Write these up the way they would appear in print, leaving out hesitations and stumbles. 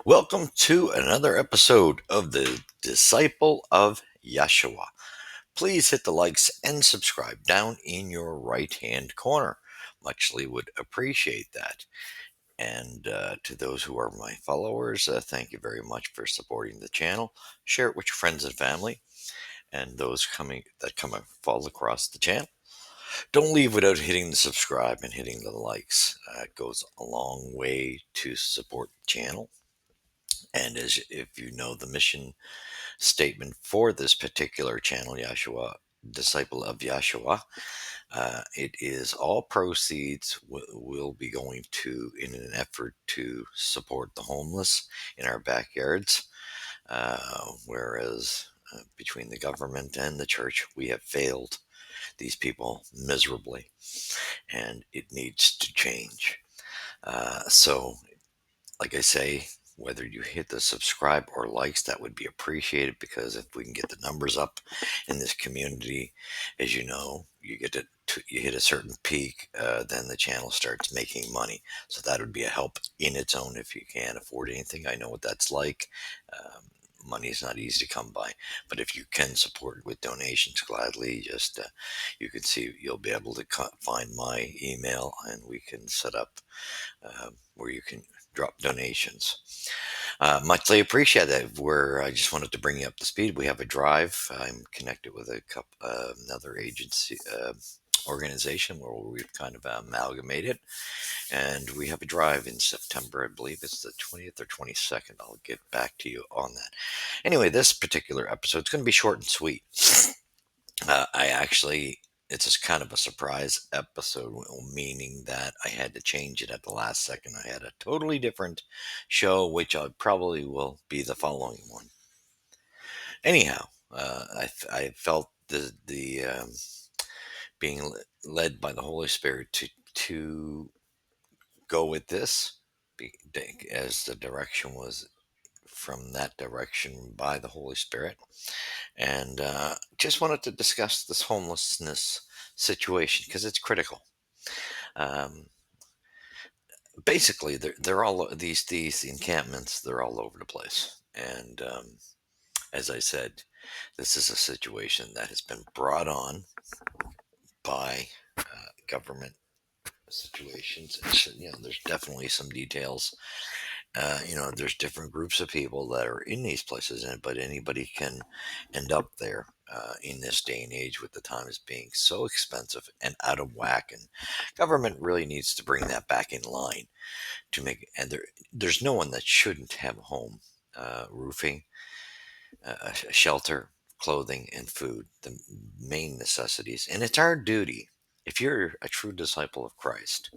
Welcome to another episode of the Disciple of Yeshua. Please hit the likes and subscribe down in your right hand corner. Muchly would appreciate that. And to those who are my followers, thank you very much for supporting the channel. Share it with your friends and family, and those come and fall across the channel. Don't leave without hitting the subscribe and hitting the likes. It goes a long way to support the channel. And as if you know the mission statement for this particular channel, Yahshua, Disciple of Yahshua, it is all proceeds will be going to in an effort to support the homeless in our backyards. Whereas between the government and the church, we have failed these people miserably, and it needs to change. So like I say, whether you hit the subscribe or likes, that would be appreciated, because if we can get the numbers up in this community, as you know, you hit a certain peak, then the channel starts making money. So that would be a help in its own if you can't afford anything. I know what that's like. Money is not easy to come by, but if you can support it with donations, gladly, just you can see, you'll be able to find my email, and we can set up where you can drop donations. Muchly appreciate that. I just wanted to bring you up to speed. We have a drive. I'm connected with another agency organization where we've kind of amalgamated, and we have a drive in September. I believe it's the 20th or 22nd. I'll get back to you on that. Anyway, this particular episode is going to be short and sweet. I actually, it's just kind of a surprise episode, meaning that I had to change it at the last second. I had a totally different show, which I probably will be the following one. Anyhow, I felt the being led by the Holy Spirit to go with this, as the direction was from that direction by the Holy Spirit. And just wanted to discuss this homelessness situation because it's critical. Um, Basically, they're all these encampments. They're all over the place, and as I said, this is a situation that has been brought on by government situations. There's definitely some details. There's different groups of people that are in these places, but anybody can end up there in this day and age, with the times being so expensive and out of whack. And government really needs to bring that back in line to make. And there's no one that shouldn't have a home, roofing, a shelter, clothing, and food, the main necessities. And it's our duty. If you're a true disciple of Christ,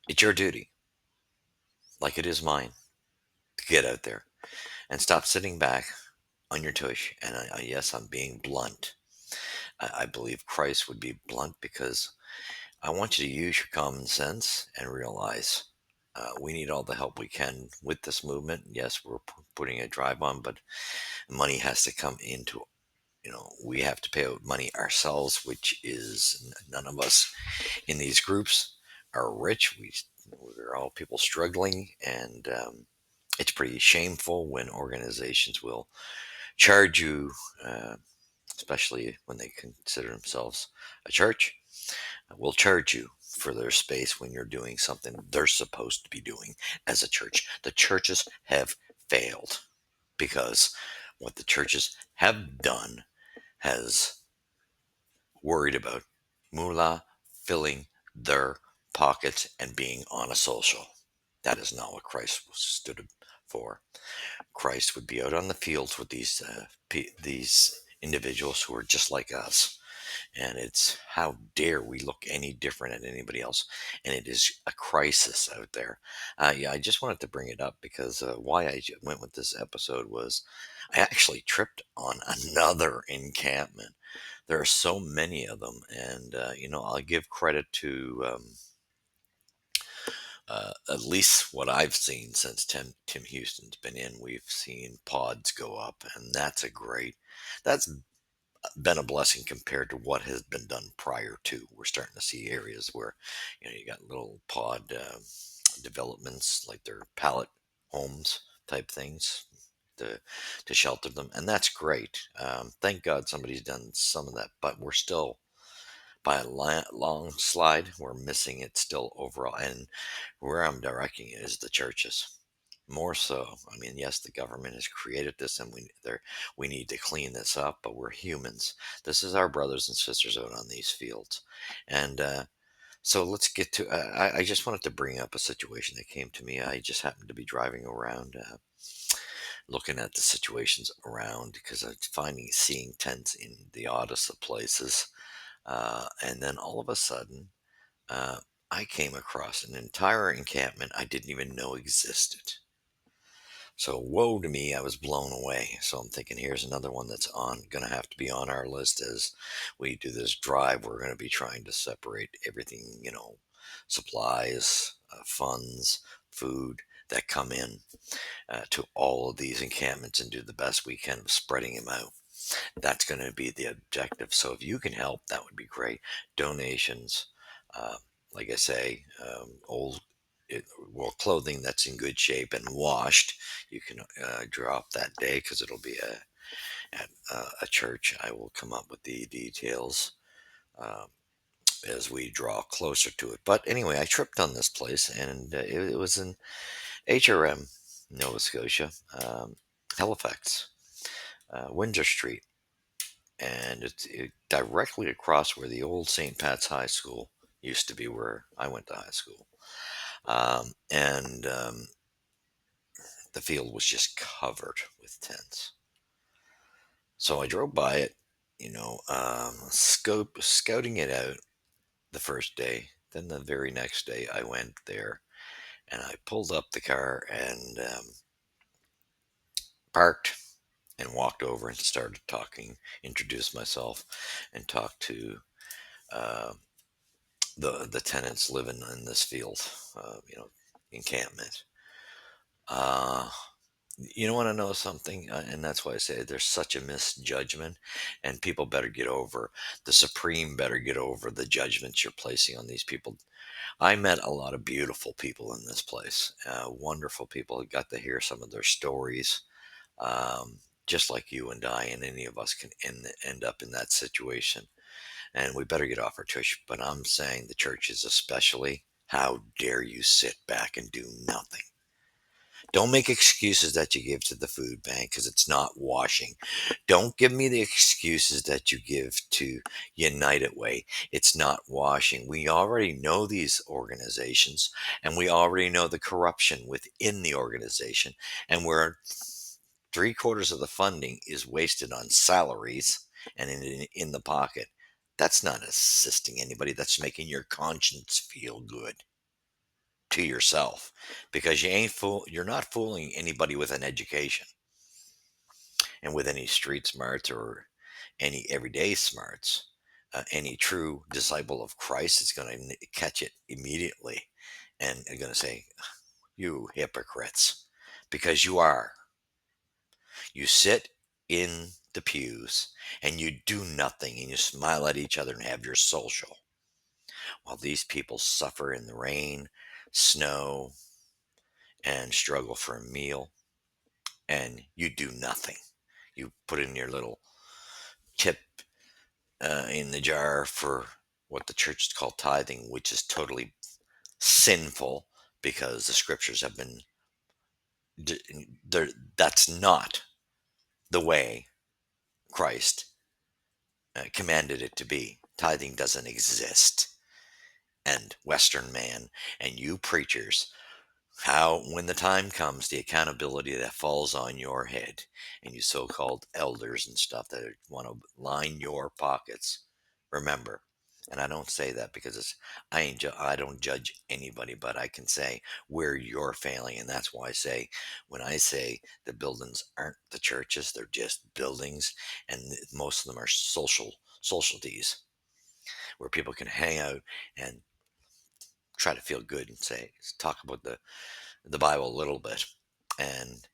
it's your duty, like it is mine, to get out there and stop sitting back on your tush. And yes, I'm being blunt. I believe Christ would be blunt, because I want you to use your common sense and realize we need all the help we can with this movement. Yes, we're putting a drive on, but money has to come into, we have to pay out money ourselves, which is, none of us in these groups are rich. We're all people struggling, and it's pretty shameful when organizations will charge you, especially when they consider themselves a church, will charge you for their space when you're doing something they're supposed to be doing as a church. The churches have failed, because what the churches have done has worried about moolah, filling their pockets, and being on a social. That is not what Christ stood for. Christ would be out on the fields with these individuals who are just like us. And it's, how dare we look any different than anybody else? And it is a crisis out there. Yeah, I just wanted to bring it up because why I went with this episode was, I actually tripped on another encampment. There are so many of them, and I'll give credit to at least what I've seen since Tim Houston's been in. We've seen pods go up, and that's been a blessing compared to what has been done prior to. We're starting to see areas where you got little pod developments, like their pallet homes type things, to to shelter them, and that's great. Thank God somebody's done some of that, but we're still by a long slide. We're missing it still overall, and where I'm directing it is the churches. More so. I mean, yes, the government has created this, and we need to clean this up. But we're humans. This is our brothers and sisters out on these fields, and so let's get to. I just wanted to bring up a situation that came to me. I just happened to be driving around, looking at the situations around because I'm seeing tents in the oddest of places, and then all of a sudden, uh, I came across an entire encampment I didn't even know existed. So woe to me, I was blown away. So I'm thinking, here's another one that's going to have to be on our list as we do this drive. We're going to be trying to separate everything, supplies, funds, food that come in to all of these encampments and do the best we can of spreading them out. That's going to be the objective. So if you can help, that would be great. Donations, uh, like I say, old, it, well, clothing that's in good shape and washed, you can drop that day because it'll be at a church. I will come up with the details uh, as we draw closer to it. But anyway, I tripped on this place, and it was in HRM, Nova Scotia, Halifax, Windsor Street, and it's directly across where the old St. Pat's High School used to be, where I went to high school. And the field was just covered with tents. So I drove by it, scouting it out the first day. Then the very next day, I went there and I pulled up the car and parked and walked over and started talking, introduced myself, and talked to uh, the tenants living in this field, encampment. Uh, you want to know something, and that's why I say there's such a misjudgment, and people better get over. The Supreme better get over the judgments you're placing on these people. I met a lot of beautiful people in this place, wonderful people. I got to hear some of their stories. Um, just like you and I, and any of us can end up in that situation. And we better get off our church. But I'm saying the churches, especially, how dare you sit back and do nothing? Don't make excuses that you give to the food bank because it's not washing. Don't give me the excuses that you give to United Way. It's not washing. We already know these organizations, and we already know the corruption within the organization, and where three-quarters of the funding is wasted on salaries and in the pocket. That's not assisting anybody. That's making your conscience feel good to yourself, because you're not fooling anybody with an education and with any street smarts or any everyday smarts. Any true disciple of Christ is going to catch it immediately and going to say, you hypocrites, because you are. You sit in the pews and you do nothing and you smile at each other and have your social, while these people suffer in the rain, snow, and struggle for a meal, and you do nothing. You put in your little tip in the jar for what the church calls tithing, which is totally sinful because the scriptures have been, d- that's not the way Christ commanded it to be. Tithing doesn't exist. And Western man and you preachers, how, when the time comes, the accountability that falls on your head, and you so-called elders and stuff that want to line your pockets, remember. And I don't say that because I don't judge anybody, but I can say where you're failing, and that's why I say, when I say the buildings aren't the churches, they're just buildings, and most of them are socialties where people can hang out and try to feel good and say talk about the Bible a little bit, and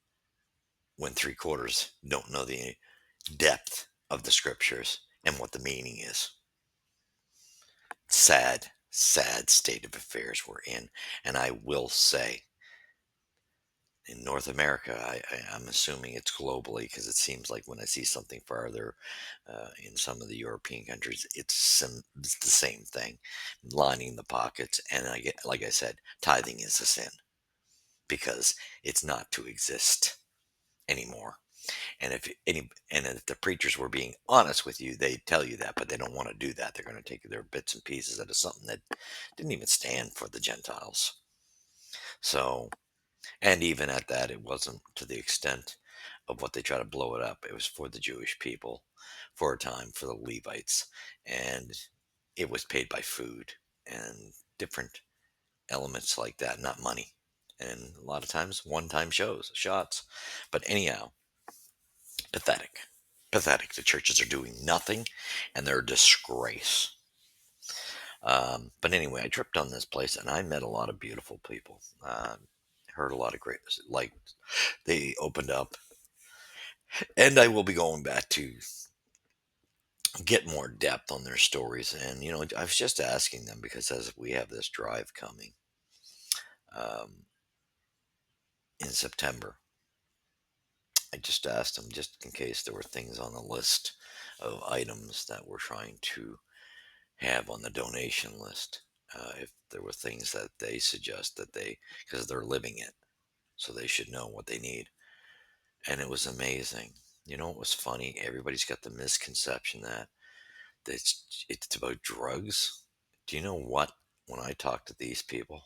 when three-quarters don't know the depth of the scriptures and what the meaning is. Sad, sad state of affairs we're in. And I will say, in North America, I'm assuming it's globally because it seems like when I see something farther in some of the European countries, it's the same thing, lining the pockets. And I get, like I said, tithing is a sin because it's not to exist anymore. And if the preachers were being honest with you, they'd tell you that, but they don't want to do that. They're going to take their bits and pieces out of something that didn't even stand for the Gentiles. So, and even at that, it wasn't to the extent of what they try to blow it up. It was for the Jewish people, for a time, for the Levites, and it was paid by food and different elements like that, not money. And a lot of times, one-time shots. But anyhow, pathetic. Pathetic. The churches are doing nothing and they're a disgrace. But anyway, I tripped on this place and I met a lot of beautiful people. Heard a lot of great, like they opened up, and I will be going back to get more depth on their stories. And, I was just asking them because as we have this drive coming um, in September, I just asked them just in case there were things on the list of items that we're trying to have on the donation list. If there were things that they suggest that because they're living it, so they should know what they need. And it was amazing. You know what was funny? Everybody's got the misconception that it's about drugs. Do you know what? When I talk to these people,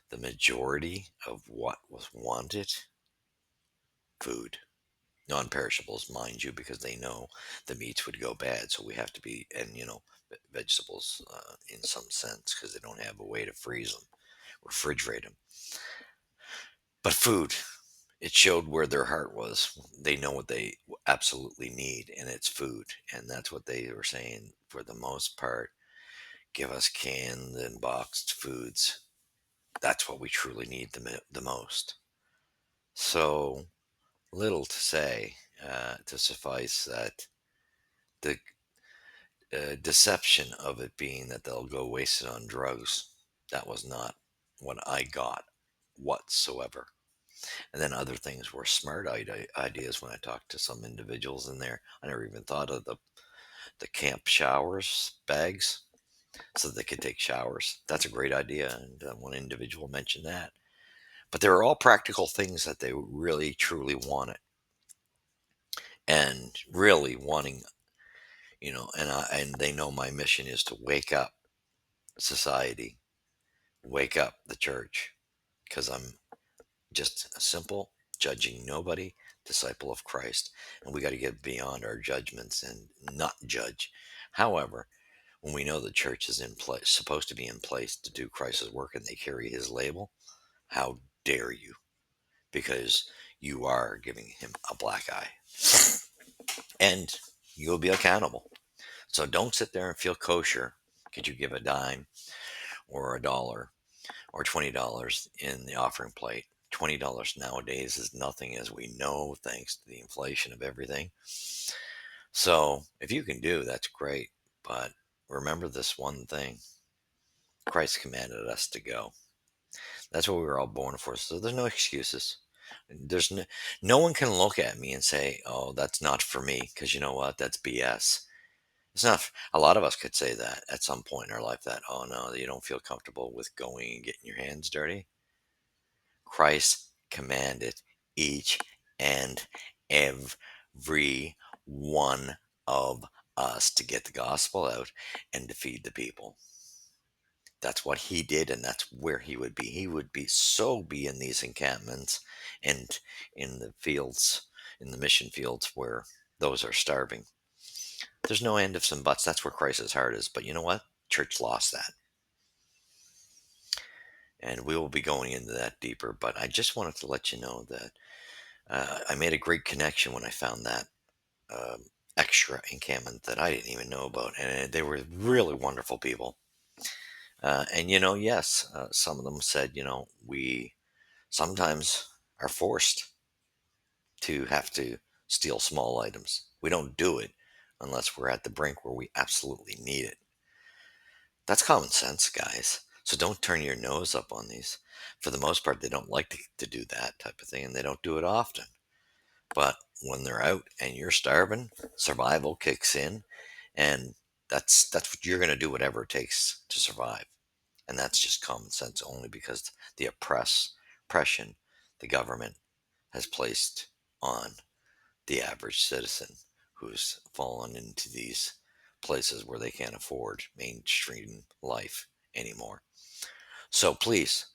the majority of what was wanted, food. Non-perishables, mind you, because they know the meats would go bad. So we have to be, and vegetables in some sense, because they don't have a way to freeze them, refrigerate them. But food, it showed where their heart was. They know what they absolutely need, and it's food. And that's what they were saying for the most part. Give us canned and boxed foods. That's what we truly need the most. So little to say to suffice that the deception of it being that they'll go wasted on drugs, that was not what I got whatsoever. And then other things were smart ideas when I talked to some individuals in there. I never even thought of the camp showers bags so that they could take showers. That's a great idea. And one individual mentioned that. But they were all practical things that they really truly wanted and really wanting, and they know my mission is to wake up society, wake up the church, because I'm just a simple, judging nobody, disciple of Christ. And we got to get beyond our judgments and not judge. However, when we know the church is in place, supposed to be in place to do Christ's work, and they carry his label, how dare you? Because you are giving him a black eye. And you'll be accountable. So don't sit there and feel kosher because you give a dime or a dollar or $20 in the offering plate. $20 nowadays is nothing, as we know, thanks to the inflation of everything. So if you can do, that's great. But remember this one thing: Christ commanded us to go. That's what we were all born for. So there's no excuses. No one can look at me and say, "Oh, that's not for me," because you know what? That's BS. It's not. A lot of us could say that at some point in our life. That, oh no, you don't feel comfortable with going and getting your hands dirty. Christ commanded each and every one of us to get the gospel out and to feed the people. That's what he did, and that's where he would be. He would be in these encampments and in the fields, in the mission fields where those are starving. There's no end ifs and buts. That's where Christ's heart is. But you know what? Church lost that. And we will be going into that deeper. But I just wanted to let you know that I made a great connection when I found that um, extra encampment that I didn't even know about. And they were really wonderful people. And, yes, some of them said, we sometimes are forced to have to steal small items. We don't do it unless we're at the brink where we absolutely need it. That's common sense, guys. So don't turn your nose up on these. For the most part, they don't like to do that type of thing, and they don't do it often. But when they're out and you're starving, survival kicks in, and that's what you're going to do, whatever it takes to survive. And that's just common sense, only because the oppression the government has placed on the average citizen who's fallen into these places where they can't afford mainstream life anymore. So please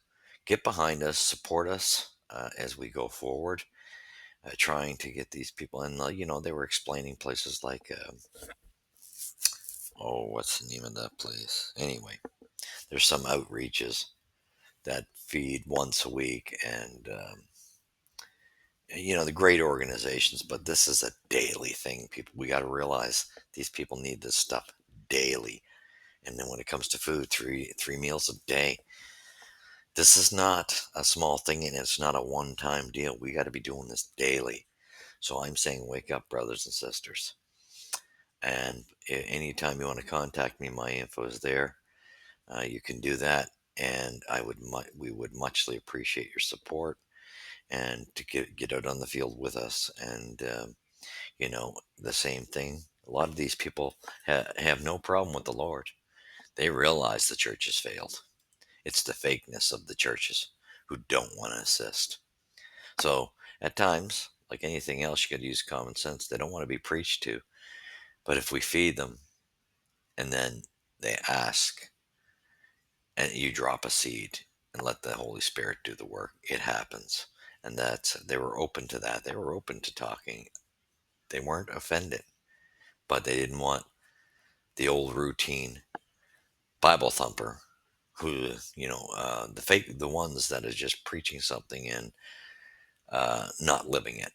get behind us, support us as we go forward, trying to get these people. And they were explaining places like, oh, what's the name of that place? Anyway, there's some outreaches that feed once a week, and the great organizations. But this is a daily thing. People, we got to realize these people need this stuff daily. And then when it comes to food, three meals a day, this is not a small thing, and it's not a one-time deal. We got to be doing this daily. So I'm saying, wake up, brothers and sisters. And anytime you want to contact me, my info is there. You can do that, and we would muchly appreciate your support, and to get out on the field with us. And the same thing. A lot of these people have no problem with the Lord. They realize the church has failed. It's the fakeness of the churches who don't want to assist. So at times, like anything else, you got to use common sense. They don't want to be preached to. But if we feed them and then they ask, and you drop a seed and let the Holy Spirit do the work, it happens. And they were open to that. They were open to talking. They weren't offended, but they didn't want the old routine Bible thumper who, the ones that is just preaching something and not living it,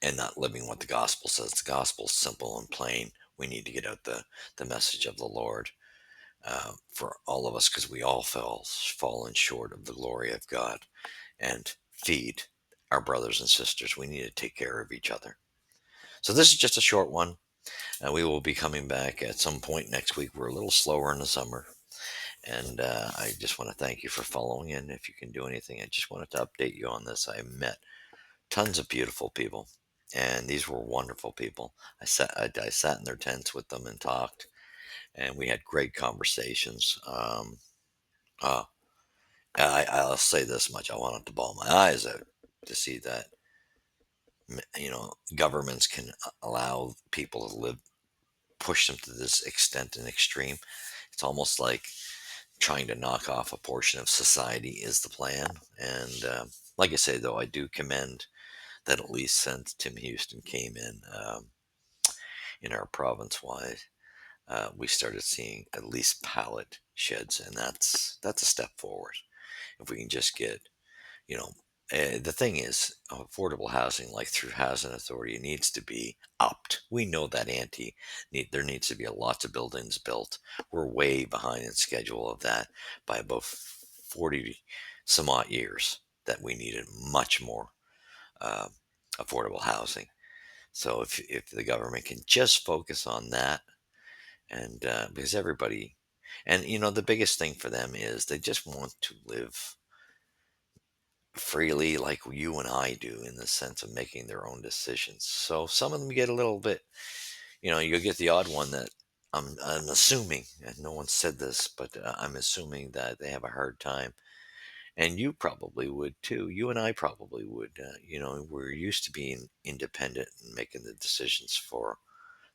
and not living what the gospel says. The gospel's simple and plain. We need to get out the message of the Lord for all of us, because we all fallen short of the glory of God, and feed our brothers and sisters. We need to take care of each other. So this is just a short one. We will be coming back at some point next week. We're a little slower in the summer. And I just want to thank you for following. And if you can do anything, I just wanted to update you on this. I met tons of beautiful people, and these were wonderful people. I sat in their tents with them and talked, and we had great conversations. Uh, I'll say this much: I wanted to bawl my eyes out to see that governments can allow people to live, push them to this extent and extreme. It's almost like trying to knock off a portion of society is the plan. And like I say, though, I do commend that at least since Tim Houston came in our province wide, we started seeing at least pallet sheds, and that's a step forward. If we can just get, you know, the thing is, affordable housing, like through housing authority, needs to be upped. We know that there needs to be lots of buildings built. We're way behind in schedule of that by about 40 some odd years. That we needed much more uh, affordable housing. So if the government can just focus on that, and because everybody, and the biggest thing for them is they just want to live freely like you and I do, in the sense of making their own decisions. So some of them get a little bit, you'll get the odd one that I'm assuming, and no one said this, but I'm assuming that they have a hard time. And you probably would too. You and I probably would. We're used to being independent and making the decisions for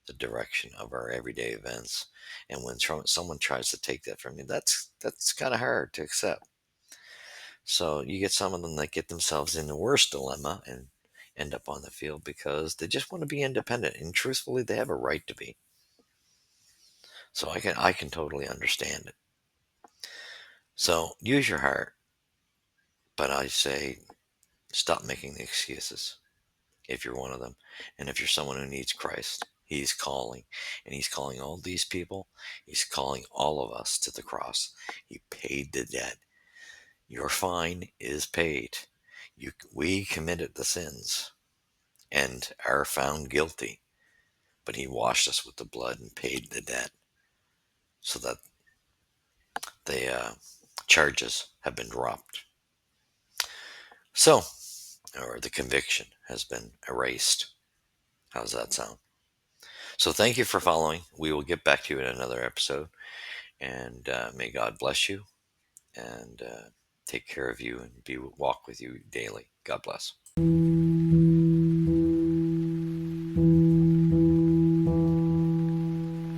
the direction of our everyday events. And when someone tries to take that from you, that's kind of hard to accept. So you get some of them that get themselves in the worst dilemma and end up on the field because they just want to be independent. And truthfully, they have a right to be. So I can totally understand it. So use your heart, but I say stop making the excuses if you're one of them. And if you're someone who needs Christ, He's calling. And He's calling all these people. He's calling all of us to the cross. He paid the debt. Your fine is paid. We committed the sins and are found guilty, but He washed us with the blood and paid the debt, so that the charges have been dropped. So, or the conviction has been erased. How's that sound? So, thank you for following. We will get back to you in another episode. And may God bless you and take care of you and walk with you daily. God bless.